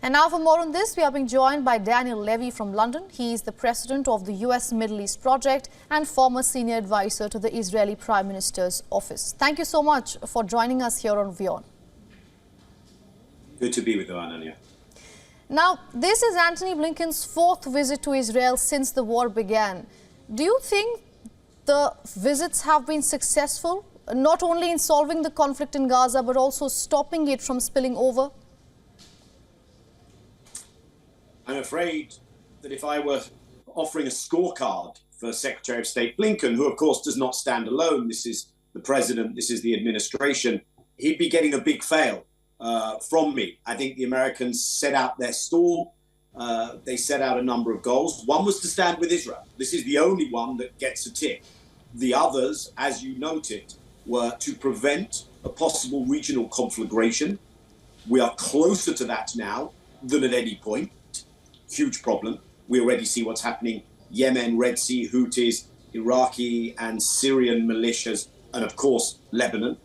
And now for more on this, we are being joined by Daniel Levy from London. He is the president of the US Middle East Project and former senior advisor to the Israeli Prime Minister's office. Thank you so much for joining us here on WION. Good to be with you, Ananya. Now, this is Antony Blinken's fourth visit to Israel since the war began. Do you think the visits have been successful, not only in solving the conflict in Gaza, but also stopping it from spilling over? I'm afraid that if I were offering a scorecard for Secretary of State Blinken, who of course does not stand alone, this is the president, this is the administration, he'd be getting a big fail from me. I think the Americans set out their stall. They set out a number of goals. One was to stand with Israel. This is the only one that gets a tick. The others, as you noted, were to prevent a possible regional conflagration. We are closer to that now than at any point. Huge problem. We already see what's happening. Yemen, Red Sea, Houthis, Iraqi and Syrian militias, and of course, Lebanon.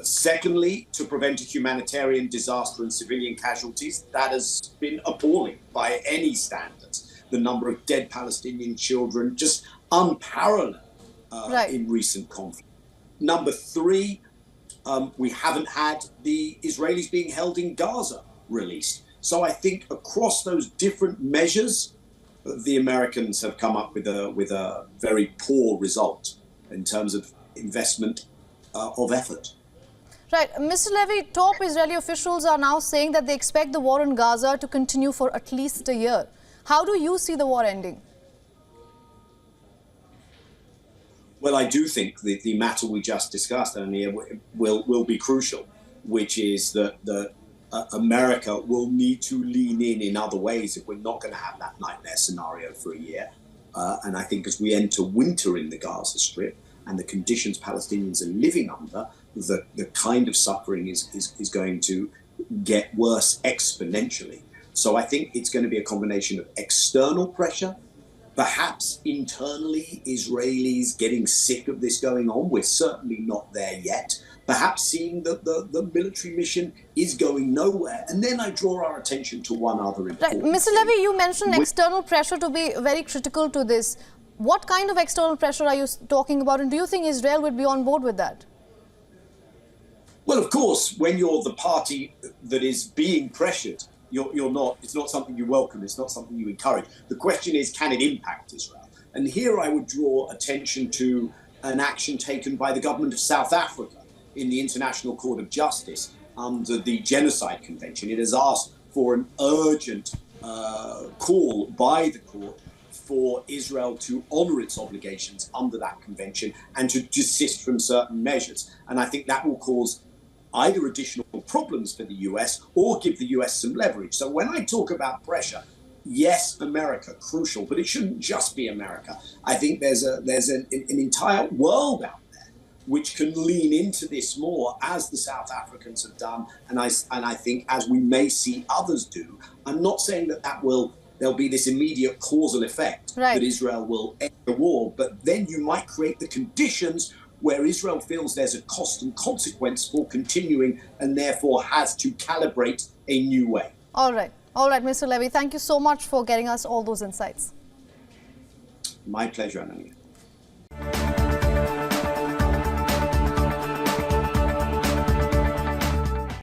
Secondly, to prevent a humanitarian disaster and civilian casualties. That has been appalling by any standards. The number of dead Palestinian children, just unparalleled in recent conflict. Number three, we haven't had the Israelis being held in Gaza released. So I think across those different measures, the Americans have come up with a very poor result in terms of investment of effort. Right. Mr. Levy, top Israeli officials are now saying that they expect the war in Gaza to continue for at least a year. How do you see the war ending? Well, I do think that the matter we just discussed, Ania, will be crucial, which is that America will need to lean in other ways if we're not going to have that nightmare scenario for a year. And I think as we enter winter in the Gaza Strip and the conditions Palestinians are living under, the kind of suffering is going to get worse exponentially. So I think it's going to be a combination of external pressure, perhaps internally Israelis getting sick of this going on. We're certainly not there yet. Perhaps seeing that the military mission is going nowhere. And then I draw our attention to one other important thing. Mr. Levy, you mentioned external pressure to be very critical to this. What kind of external pressure are you talking about? And do you think Israel would be on board with that? Well, of course, when you're the party that is being pressured, you're not, it's not something you welcome, it's not something you encourage. The question is, can it impact Israel? And here I would draw attention to an action taken by the government of South Africa in the International Court of Justice under the Genocide Convention. It has asked for an urgent call by the court for Israel to honor its obligations under that convention and to desist from certain measures. And I think that will cause either additional problems for the US or give the US some leverage. So when I talk about pressure, yes, America, crucial, but it shouldn't just be America. I think there's an entire world out there which can lean into this more, as the South Africans have done, and I think as we may see others do. I'm not saying that there'll be this immediate causal effect that Israel will end the war, but then you might create the conditions where Israel feels there's a cost and consequence for continuing and therefore has to calibrate a new way. All right, Mr. Levy, thank you so much for getting us all those insights. My pleasure, Ananya.